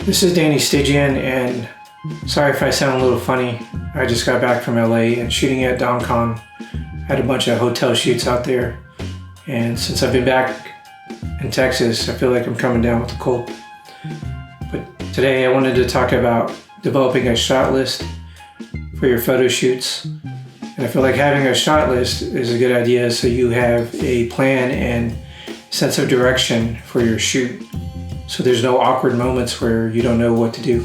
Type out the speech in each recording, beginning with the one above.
This is Danny Stygian, and sorry if I sound a little funny. I just got back from LA and shooting at DomCon. Had a bunch of hotel shoots out there, and since I've been back in Texas, I feel like I'm coming down with a cold. But today I wanted to talk about developing a shot list for your photo shoots. And I feel like having a shot list is a good idea so you have a plan and sense of direction for your shoot. So there's no awkward moments where you don't know what to do.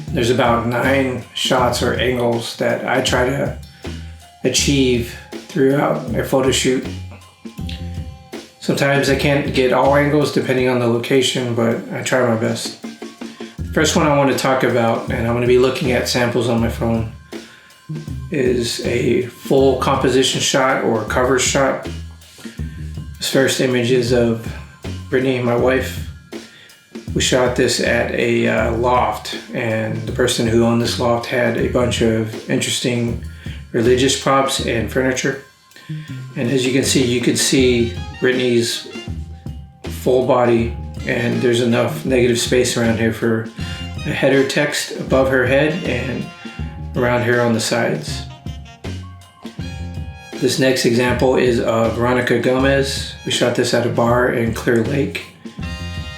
There's about 9 shots or angles that I try to achieve throughout a photo shoot. Sometimes I can't get all angles depending on the location, but I try my best. The first one I want to talk about, and I'm going to be looking at samples on my phone, is a full composition shot or cover shot. This first image is of Brittany, my wife. We shot this at a loft, and the person who owned this loft had a bunch of interesting religious props and furniture. And as you can see, you could see Brittany's full body, and there's enough negative space around here for a header text above her head and around here on the sides. This next example is of Veronica Gomez. We shot this at a bar in Clear Lake.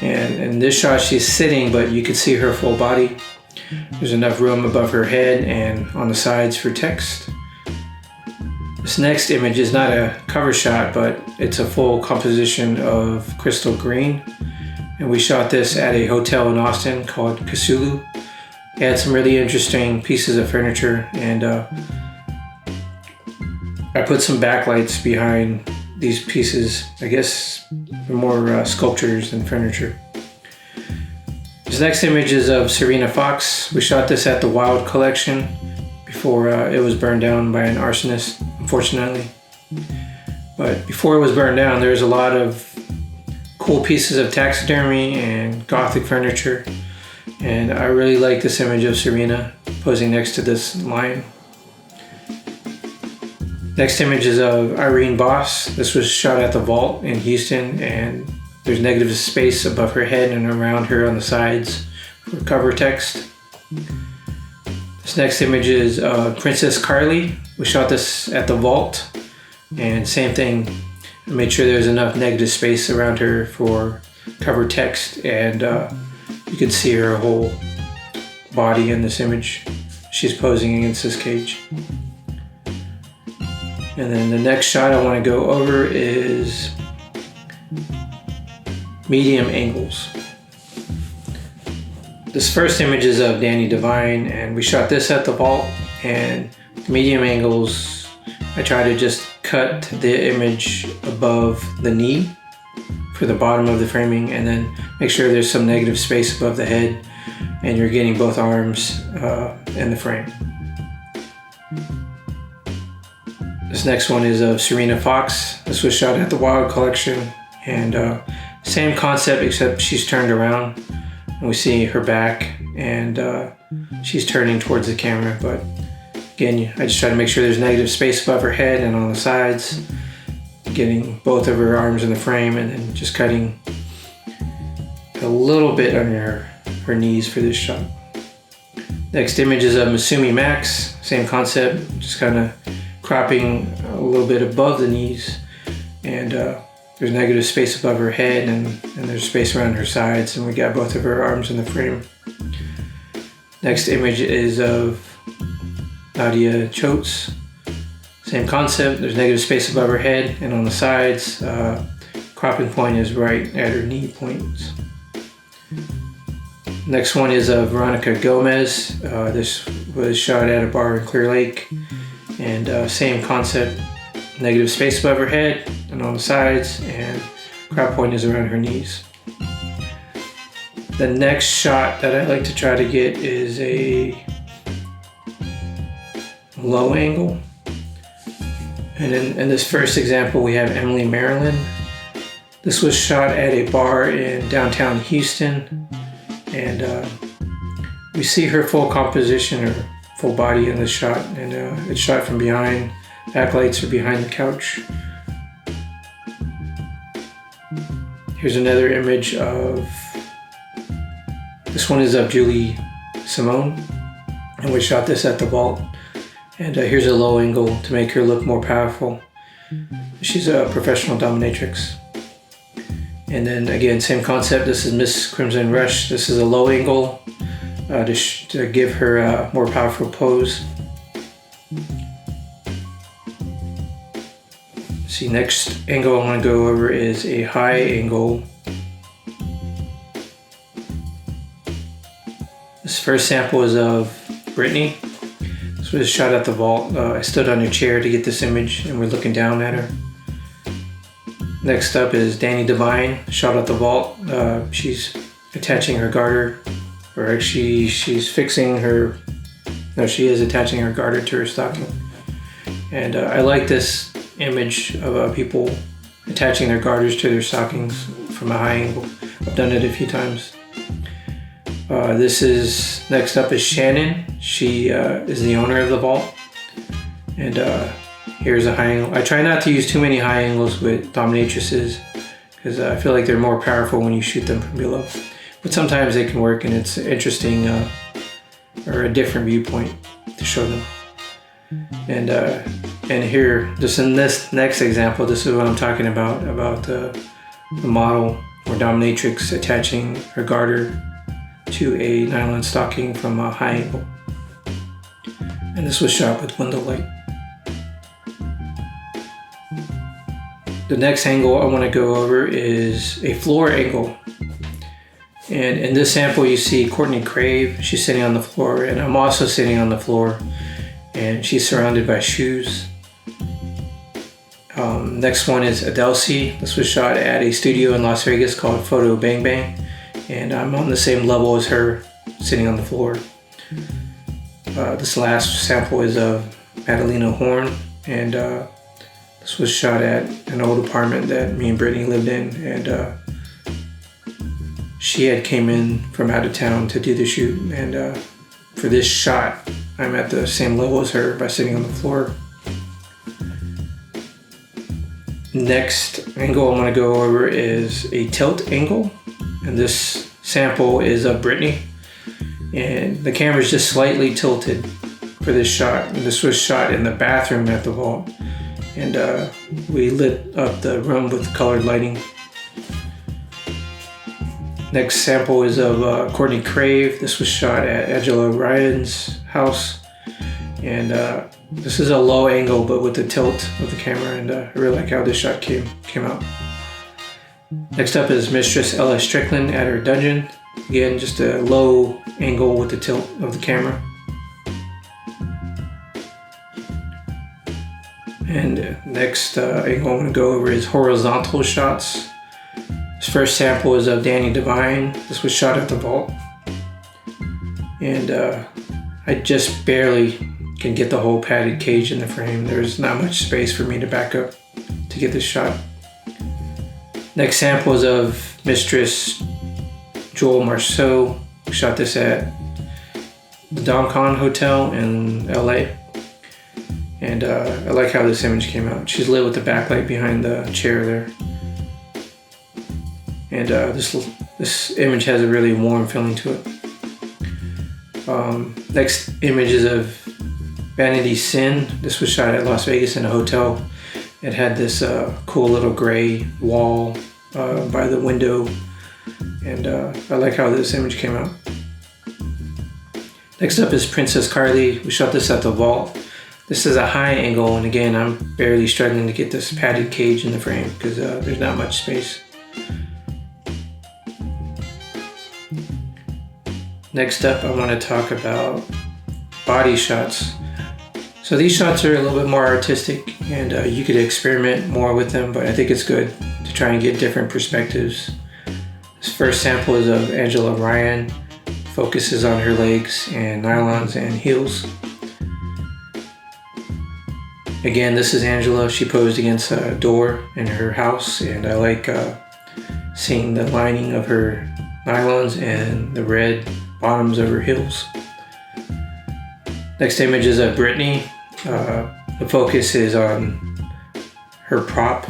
And in this shot, she's sitting, but you can see her full body. There's enough room above her head and on the sides for text. This next image is not a cover shot, but it's a full composition of crystal green. And we shot this at a hotel in Austin called Kasulu. It had some really interesting pieces of furniture, and I put some backlights behind these pieces. I guess they're more sculptures than furniture. This next image is of Serena Fox. We shot this at the Wild Collection before it was burned down by an arsonist, unfortunately. But before it was burned down, there's a lot of cool pieces of taxidermy and Gothic furniture. And I really like this image of Serena posing next to this lion. Next image is of Irene Boss. This was shot at the Vault in Houston, and there's negative space above her head and around her on the sides for cover text. This next image is Princess Carly. We shot this at the Vault, and same thing. I made sure there's enough negative space around her for cover text, and you can see her whole body in this image. She's posing against this cage. And then the next shot I want to go over is medium angles. This first image is of Danny Devine, and we shot this at the Vault. And medium angles, I try to just cut the image above the knee for the bottom of the framing, and then make sure there's some negative space above the head and you're getting both arms in the frame. This next one is of Serena Fox. This was shot at the Wild Collection, and same concept except she's turned around and we see her back, and she's turning towards the camera. But again, I just try to make sure there's negative space above her head and on the sides, getting both of her arms in the frame, and then just cutting a little bit under her knees for this shot. Next image is of Masumi Max. Same concept, just kind of cropping a little bit above the knees, and there's negative space above her head, and there's space around her sides, and we got both of her arms in the frame. Next image is of Nadia Choates. Same concept, there's negative space above her head and on the sides. Cropping point is right at her knee points. Next one is of Veronica Gomez. This was shot at a bar in Clear Lake. And same concept, negative space above her head and on the sides, and crop point is around her knees. The next shot that I like to try to get is a low angle. And in this first example, we have Emily Maryland. This was shot at a bar in downtown Houston, and we see her full composition, or full body in this shot, and it's shot from behind. Backlights are behind the couch. Here's another image of This one is of Julie Simone, and we shot this at the vault. And here's a low angle to make her look more powerful. She's a professional dominatrix. And then again, same concept. This is Miss Crimson Rush. This is a low angle to give her a more powerful pose. See, next angle I want to go over is a high angle. This first sample is of Britney. This was shot at the vault. I stood on a chair to get this image, and we're looking down at her. Next up is Danny Devine, shot at the vault. She's attaching her garter, or actually she's fixing her, no, she is attaching her garter to her stocking. And I like this image of people attaching their garters to their stockings from a high angle. I've done it a few times. Next up is Shannon. She is the owner of the vault. And here's a high angle. I try not to use too many high angles with dominatrices because I feel like they're more powerful when you shoot them from below. But sometimes they can work, and it's interesting or a different viewpoint to show them. And here, just in this next example, this is what I'm talking about the model or dominatrix attaching her garter to a nylon stocking from a high angle. And this was shot with window light. The next angle I want to go over is a floor angle. And in this sample you see Courtney Crave. She's sitting on the floor, and I'm also sitting on the floor, and she's surrounded by shoes. Next one is Adelcy. This was shot at a studio in Las Vegas called Photo Bang Bang, and I'm on the same level as her, sitting on the floor. This last sample is of Madalena Horn, and this was shot at an old apartment that me and Brittany lived in, and she had came in from out of town to do the shoot, and for this shot I'm at the same level as her by sitting on the floor. Next angle I want to go over is a tilt angle, and this sample is of Britney, and the camera is just slightly tilted for this shot. And this was shot in the bathroom at the vault, and we lit up the room with colored lighting. Next sample is of Courtney Crave. This was shot at Angela Ryan's house, and this is a low angle but with the tilt of the camera, and I really like how this shot came out. Next up is Mistress Ella Strickland at her dungeon. Again, just a low angle with the tilt of the camera. And next angle I'm going to go over is horizontal shots. This first sample is of Danny Devine. This was shot at the vault, and I just barely can get the whole padded cage in the frame. There's not much space for me to back up to get this shot. Next sample is of Mistress Joel Marceau. We shot this at the Don Con Hotel in LA. And I like how this image came out. She's lit with the backlight behind the chair there. And this image has a really warm feeling to it. Next image is of Vanity Sin. This was shot at Las Vegas in a hotel. It had this cool little gray wall by the window, and I like how this image came out. Next up is Princess Carly. We shot this at the vault. This is a high angle, and again, I'm barely struggling to get this padded cage in the frame because there's not much space. Next up, I want to talk about body shots. So these shots are a little bit more artistic, and you could experiment more with them, but I think it's good to try and get different perspectives. This first sample is of Angela Ryan. Focuses on her legs and nylons and heels. Again, this is Angela. She posed against a door in her house, and I like seeing the lining of her nylons and the red bottoms of her heels. Next image is of Britney. The focus is on her prop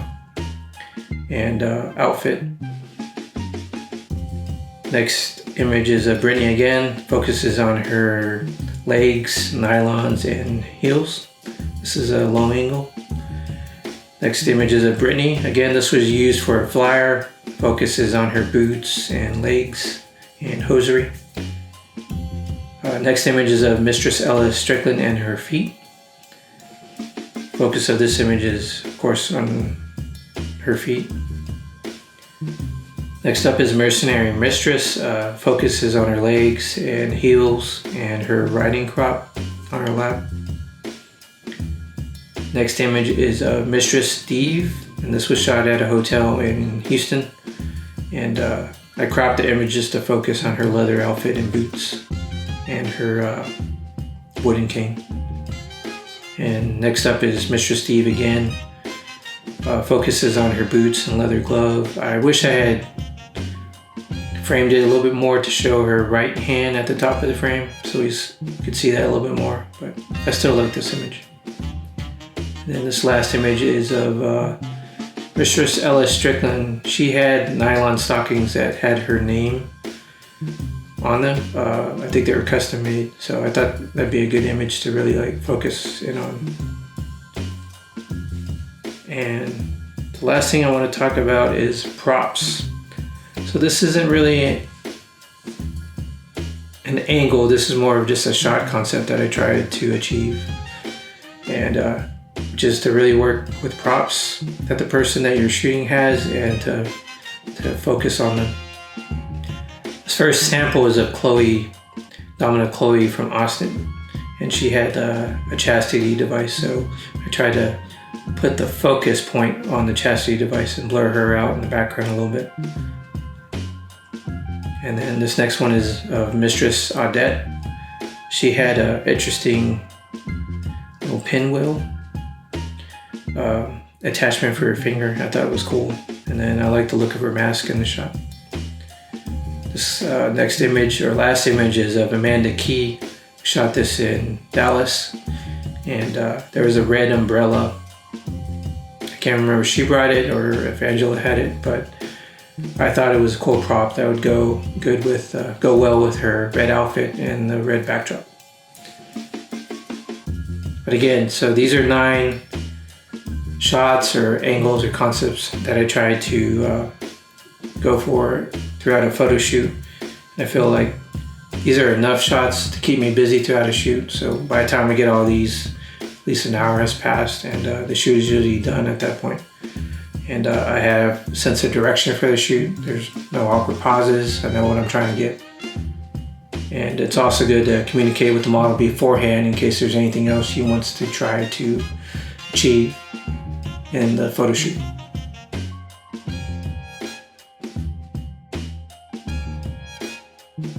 and outfit. Next image is of Brittany again. Focuses on her legs, nylons, and heels. This is a long angle. Next image is of Brittany. Again, this was used for a flyer. Focuses on her boots and legs and hosiery. Next image is of Mistress Ella Strickland and her feet. Focus of this image is, of course, on her feet. Next up is Mercenary Mistress. Focuses on her legs and heels and her riding crop on her lap. Next image is of Mistress Steve, and this was shot at a hotel in Houston. And I cropped the image just to focus on her leather outfit and boots and her wooden cane. And next up is Mistress Steve again. Focuses on her boots and leather glove. I wish I had framed it a little bit more to show her right hand at the top of the frame so we could see that a little bit more, but I still like this image. And then this last image is of Mistress Ella Strickland. She had nylon stockings that had her name on them. I think they were custom made, so I thought that'd be a good image to really like focus in on. And the last thing I want to talk about is props. So this isn't really an angle, this is more of just a shot concept that I tried to achieve. And just to really work with props that the person that you're shooting has and to focus on them. This first sample is of Domina Chloe from Austin, and she had a chastity device, so I tried to put the focus point on the chastity device and blur her out in the background a little bit. And then this next one is of Mistress Audette. She had an interesting little pinwheel attachment for her finger. I thought it was cool. And then I like the look of her mask in the shot. This next image, or last image, is of Amanda Key. Shot this in Dallas. And there was a red umbrella. I can't remember if she brought it or if Angela had it, but I thought it was a cool prop that would go well with her red outfit and the red backdrop. But again, so these are 9 shots or angles or concepts that I tried to go for throughout a photo shoot. I feel like these are enough shots to keep me busy throughout a shoot. So by the time we get all these, at least an hour has passed, and the shoot is usually done at that point. And I have a sense of direction for the shoot. There's no awkward pauses. I know what I'm trying to get. And it's also good to communicate with the model beforehand in case there's anything else she wants to try to achieve in the photo shoot.